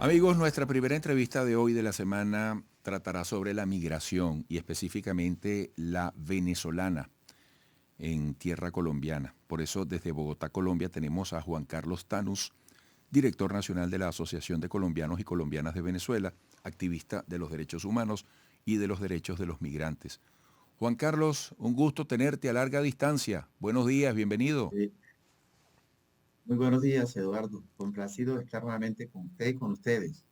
Amigos, nuestra primera entrevista de hoy de la semana tratará sobre la migración y específicamente la venezolana en tierra colombiana. Por eso desde Bogotá, Colombia, tenemos a Juan Carlos Tanus, director nacional de la Asociación de Colombianos y Colombianas de Venezuela, activista de los derechos humanos y de los derechos de los migrantes. Juan Carlos, un gusto tenerte a larga distancia. Buenos días, bienvenido. Sí, muy buenos días, Eduardo. Complacido de estar nuevamente con usted y con ustedes.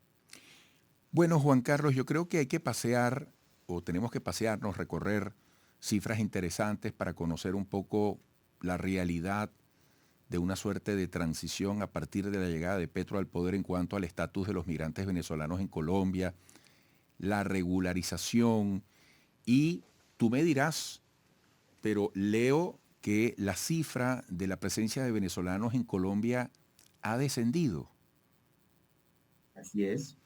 Bueno, Juan Carlos, yo creo que hay que pasear, o tenemos que pasearnos, recorrer cifras interesantes para conocer un poco la realidad de una suerte de transición a partir de la llegada de Petro al poder en cuanto al estatus de los migrantes venezolanos en Colombia, la regularización y tú me dirás, pero leo que la cifra de la presencia de venezolanos en Colombia ha descendido. Así es.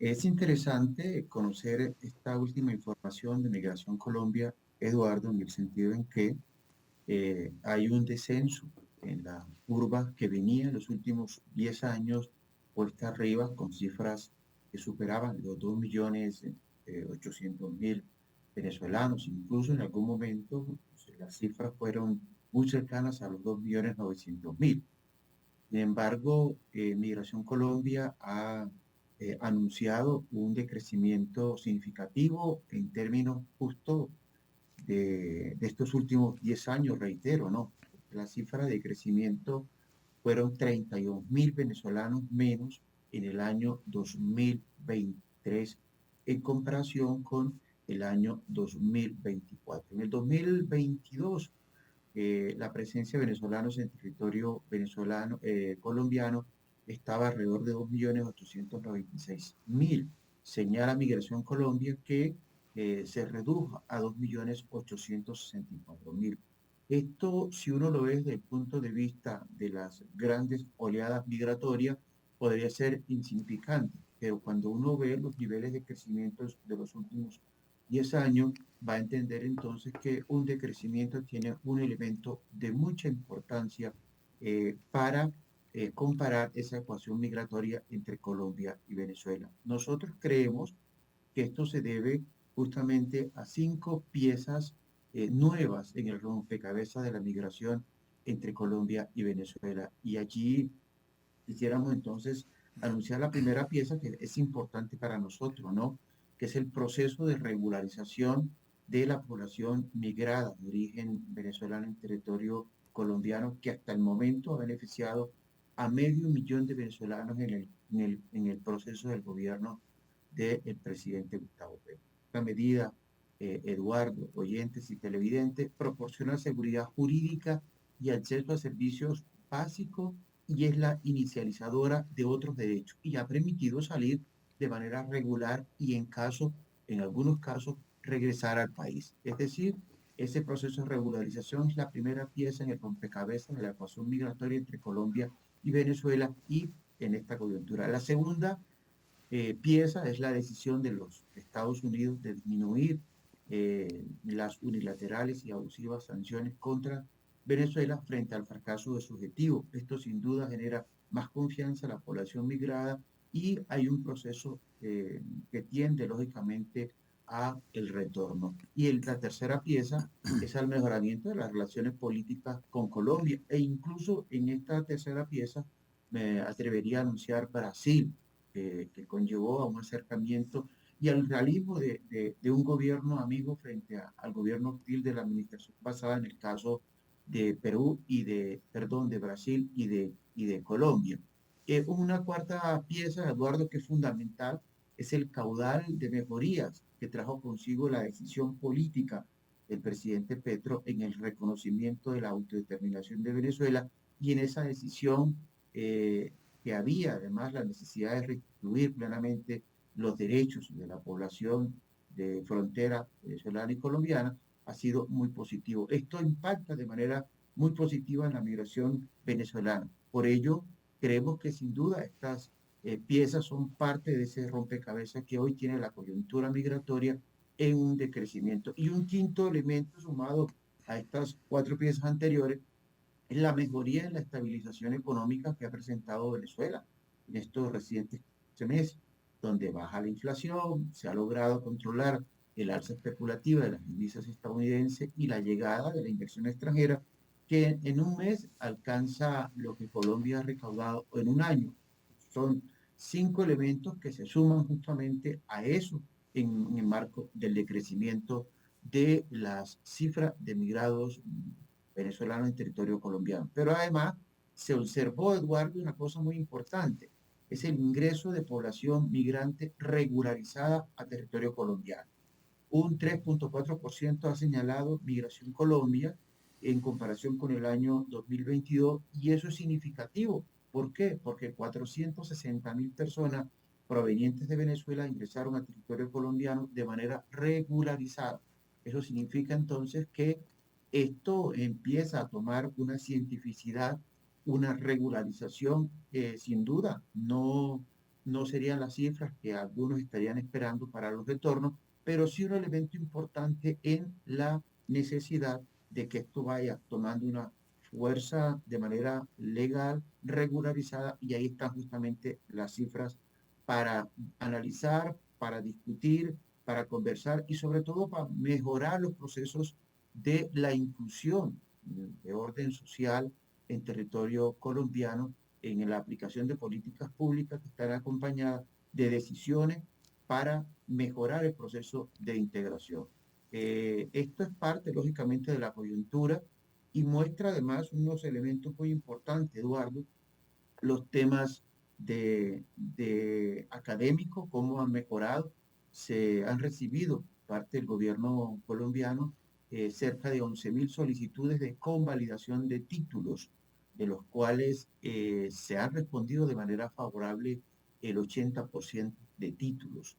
Es interesante conocer esta última información de Migración Colombia, Eduardo, en el sentido en que hay un descenso en la curva que venía en los últimos 10 años puesta arriba con cifras que superaban los 2.800.000 venezolanos. Incluso en algún momento pues, las cifras fueron muy cercanas a los 2.900.000. Sin embargo, Migración Colombia ha anunciado un decrecimiento significativo en términos justo de estos últimos 10 años, reitero, ¿no? La cifra de crecimiento fueron 32.000 venezolanos menos en el año 2023 en comparación con el año 2024. En el 2022 la presencia de venezolanos en territorio venezolano, colombiano estaba alrededor de 2.896.000. Señala Migración Colombia que se redujo a 2.864.000. Esto, si uno lo ve desde el punto de vista de las grandes oleadas migratorias, podría ser insignificante, pero cuando uno ve los niveles de crecimiento de los últimos 10 años, va a entender entonces que un decrecimiento tiene un elemento de mucha importancia para comparar esa ecuación migratoria entre Colombia y Venezuela. Nosotros creemos que esto se debe justamente a 5 piezas nuevas en el rompecabezas de la migración entre Colombia y Venezuela. Y allí quisiéramos entonces anunciar la primera pieza que es importante para nosotros, ¿no? Que es el proceso de regularización de la población migrada de origen venezolano en territorio colombiano, que hasta el momento ha beneficiado a 500.000 de venezolanos en el proceso del gobierno del presidente Gustavo Petro. Esta medida, Eduardo, oyentes y televidentes, proporciona seguridad jurídica y acceso a servicios básicos y es la inicializadora de otros derechos y ha permitido salir de manera regular y en algunos casos, regresar al país. Es decir, ese proceso de regularización es la primera pieza en el rompecabezas de la ecuación migratoria entre Colombia y Venezuela y en esta coyuntura. La segunda pieza es la decisión de los Estados Unidos de disminuir las unilaterales y abusivas sanciones contra Venezuela frente al fracaso de su objetivo. Esto sin duda genera más confianza a la población migrada y hay un proceso que tiende lógicamente a el retorno. Y la tercera pieza es el mejoramiento de las relaciones políticas con Colombia e incluso en esta tercera pieza me atrevería a anunciar Brasil que conllevó a un acercamiento y al realismo de un gobierno amigo frente al gobierno hostil de la administración pasada en el caso de Perú perdón, de Brasil y de Colombia. Una cuarta pieza, Eduardo, que es fundamental, es el caudal de mejorías que trajo consigo la decisión política del presidente Petro en el reconocimiento de la autodeterminación de Venezuela y en esa decisión que había además la necesidad de restituir plenamente los derechos de la población de frontera venezolana y colombiana, ha sido muy positivo. Esto impacta de manera muy positiva en la migración venezolana. Por ello, creemos que sin duda estas piezas son parte de ese rompecabezas que hoy tiene la coyuntura migratoria en un decrecimiento. Y un quinto elemento sumado a estas 4 piezas anteriores es la mejoría en la estabilización económica que ha presentado Venezuela. en estos recientes meses, donde baja la inflación, se ha logrado controlar el alza especulativa de las divisas estadounidenses y la llegada de la inversión extranjera, que en un mes alcanza lo que Colombia ha recaudado en un año. Son cinco elementos que se suman justamente a eso en el marco del decrecimiento de las cifras de migrados venezolanos en territorio colombiano. Pero además se observó, Eduardo, una cosa muy importante, es el ingreso de población migrante regularizada a territorio colombiano. Un 3,4% ha señalado Migración Colombia en comparación con el año 2022 y eso es significativo. ¿Por qué? Porque 460.000 personas provenientes de Venezuela ingresaron a territorio colombiano de manera regularizada. Eso significa entonces que esto empieza a tomar una cientificidad, una regularización, sin duda. No serían las cifras que algunos estarían esperando para los retornos, pero sí un elemento importante en la necesidad de que esto vaya tomando una fuerza de manera legal, regularizada, y ahí están justamente las cifras para analizar, para discutir, para conversar y sobre todo para mejorar los procesos de la inclusión de orden social en territorio colombiano en la aplicación de políticas públicas que están acompañadas de decisiones para mejorar el proceso de integración. Esto es parte, lógicamente, de la coyuntura y muestra además unos elementos muy importantes, Eduardo, los temas de académicos, cómo han mejorado. Se han recibido parte del gobierno colombiano cerca de 11.000 solicitudes de convalidación de títulos, de los cuales se ha respondido de manera favorable el 80% de títulos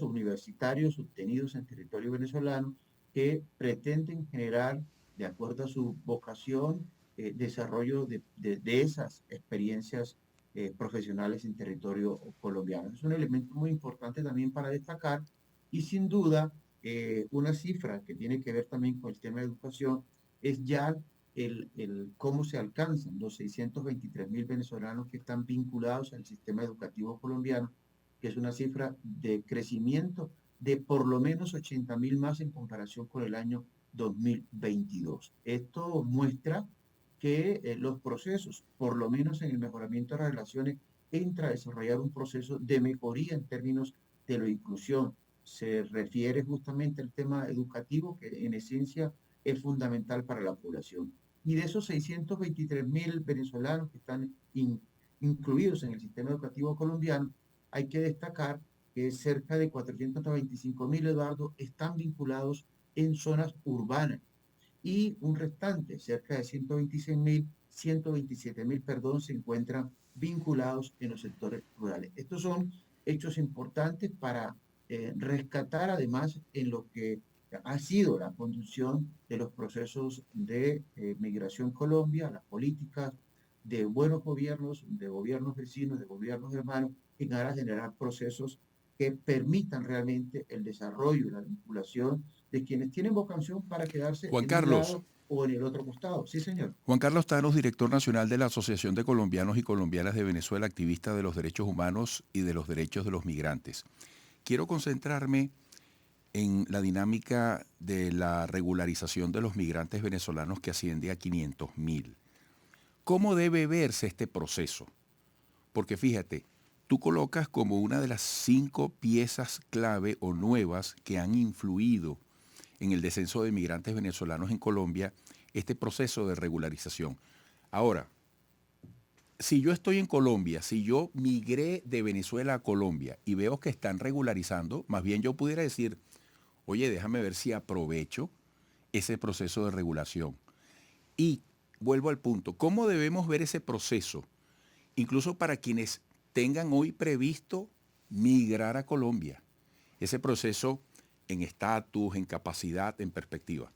universitarios obtenidos en territorio venezolano que pretenden generar, de acuerdo a su vocación, desarrollo de esas experiencias profesionales en territorio colombiano. Es un elemento muy importante también para destacar y sin duda una cifra que tiene que ver también con el tema de educación es ya cómo se alcanzan los 623.000 venezolanos que están vinculados al sistema educativo colombiano, que es una cifra de crecimiento de por lo menos 80.000 más en comparación con el año 2022. Esto muestra que los procesos, por lo menos en el mejoramiento de las relaciones, entra a desarrollar un proceso de mejoría en términos de la inclusión. Se refiere justamente al tema educativo, que en esencia es fundamental para la población. Y de esos 623.000 venezolanos que están incluidos en el sistema educativo colombiano, hay que destacar que cerca de 425.000, Eduardo, están vinculados en zonas urbanas y un restante, cerca de 127.000, perdón, se encuentran vinculados en los sectores rurales. Estos son hechos importantes para rescatar además en lo que ha sido la conducción de los procesos de migración Colombia, las políticas de buenos gobiernos, de gobiernos vecinos, de gobiernos hermanos, en aras de generar procesos que permitan realmente el desarrollo y la vinculación de quienes tienen vocación para quedarse Juan en un Carlos, lado o en el otro costado. Sí, señor. Juan Carlos Tanos, director nacional de la Asociación de Colombianos y Colombianas de Venezuela, activista de los derechos humanos y de los derechos de los migrantes. Quiero concentrarme en la dinámica de la regularización de los migrantes venezolanos que asciende a 500.000. ¿Cómo debe verse este proceso? Porque fíjate, tú colocas como una de las 5 piezas clave o nuevas que han influido en el descenso de migrantes venezolanos en Colombia este proceso de regularización. Ahora, si yo estoy en Colombia, si yo migré de Venezuela a Colombia y veo que están regularizando, más bien yo pudiera decir, oye, déjame ver si aprovecho ese proceso de regulación. Y vuelvo al punto, ¿cómo debemos ver ese proceso? Incluso para quienes tengan hoy previsto migrar a Colombia. Ese proceso en estatus, en capacidad, en perspectiva.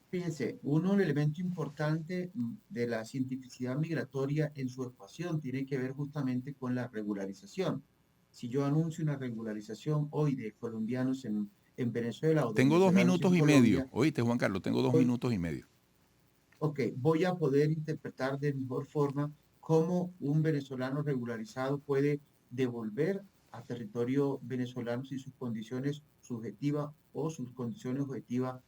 Fíjense, un elemento importante de la cientificidad migratoria en su ecuación tiene que ver justamente con la regularización. Si yo anuncio una regularización hoy de colombianos en Venezuela o de Tengo dos venezolanos en minutos y medio. Colombia, Oíste, Juan Carlos, tengo dos hoy, minutos y medio. ok, voy a poder interpretar de mejor forma cómo un venezolano regularizado puede devolver a territorio venezolano si sus condiciones subjetivas o sus condiciones objetivas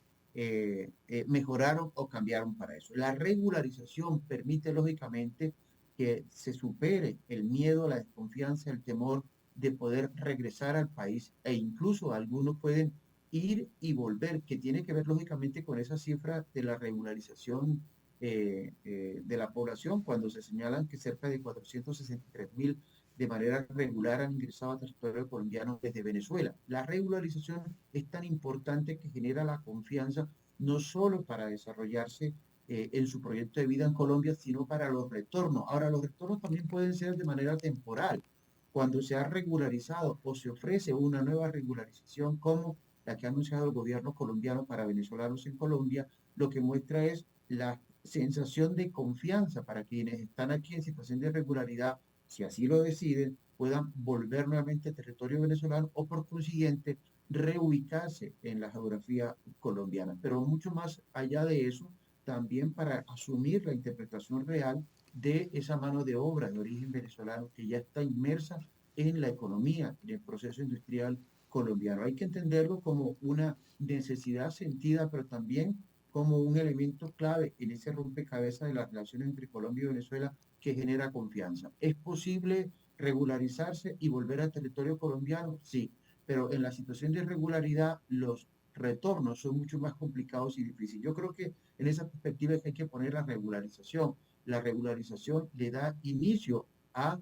mejoraron o cambiaron para eso. La regularización permite, lógicamente, que se supere el miedo, la desconfianza, el temor de poder regresar al país e incluso algunos pueden ir y volver, que tiene que ver lógicamente con esa cifra de la regularización de la población, cuando se señalan que cerca de 463.000 de manera regular han ingresado a territorio colombiano desde Venezuela. La regularización es tan importante que genera la confianza no solo para desarrollarse en su proyecto de vida en Colombia, sino para los retornos. Ahora, los retornos también pueden ser de manera temporal. Cuando se ha regularizado o se ofrece una nueva regularización como la que ha anunciado el gobierno colombiano para venezolanos en Colombia, lo que muestra es la sensación de confianza para quienes están aquí en situación de irregularidad, si así lo deciden, puedan volver nuevamente a territorio venezolano o por consiguiente reubicarse en la geografía colombiana. Pero mucho más allá de eso, también para asumir la interpretación real de esa mano de obra de origen venezolano que ya está inmersa en la economía, en el proceso industrial colombiano. Hay que entenderlo como una necesidad sentida, pero también como un elemento clave en ese rompecabezas de las relaciones entre Colombia y Venezuela que genera confianza. ¿Es posible regularizarse y volver al territorio colombiano? Sí, pero en la situación de irregularidad los retornos son mucho más complicados y difíciles. Yo creo que en esa perspectiva es que hay que poner la regularización. La regularización le da inicio a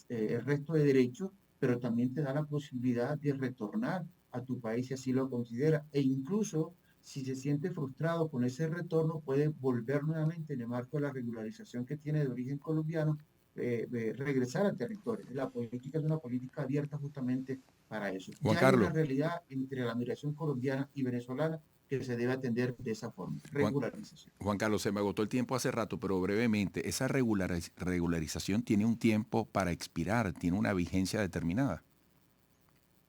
el resto de derechos, pero también te da la posibilidad de retornar a tu país si así lo considera. E incluso si se siente frustrado con ese retorno, puede volver nuevamente en el marco de la regularización que tiene de origen colombiano, regresar al territorio. La política es una política abierta justamente para eso. Juan Ya hay una Carlos, realidad entre la migración colombiana y venezolana que se debe atender de esa forma, Juan, regularización. Juan Carlos, se me agotó el tiempo hace rato, pero brevemente, esa regularización tiene un tiempo para expirar, tiene una vigencia determinada.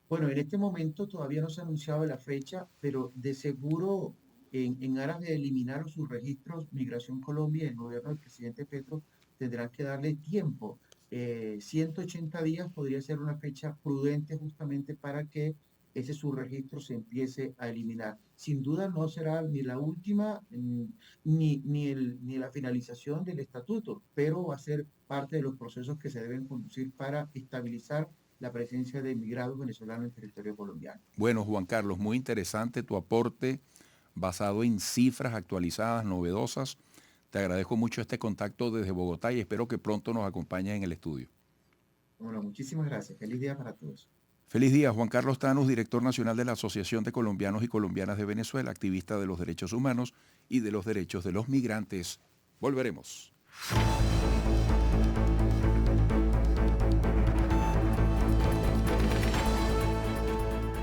Bueno, en este momento todavía no se ha anunciado la fecha, pero de seguro en aras de eliminar sus registros, Migración Colombia y el gobierno del presidente Petro tendrán que darle tiempo. 180 días podría ser una fecha prudente justamente para que ese subregistro se empiece a eliminar. Sin duda no será ni la última ni la finalización del estatuto, pero va a ser parte de los procesos que se deben conducir para estabilizar la presencia de inmigrados venezolanos en territorio colombiano. Bueno, Juan Carlos, muy interesante tu aporte basado en cifras actualizadas, novedosas. Te agradezco mucho este contacto desde Bogotá y espero que pronto nos acompañes en el estudio. Bueno, muchísimas gracias. Feliz día para todos. Feliz día, Juan Carlos Tanus, director nacional de la Asociación de Colombianos y Colombianas de Venezuela, activista de los derechos humanos y de los derechos de los migrantes. Volveremos.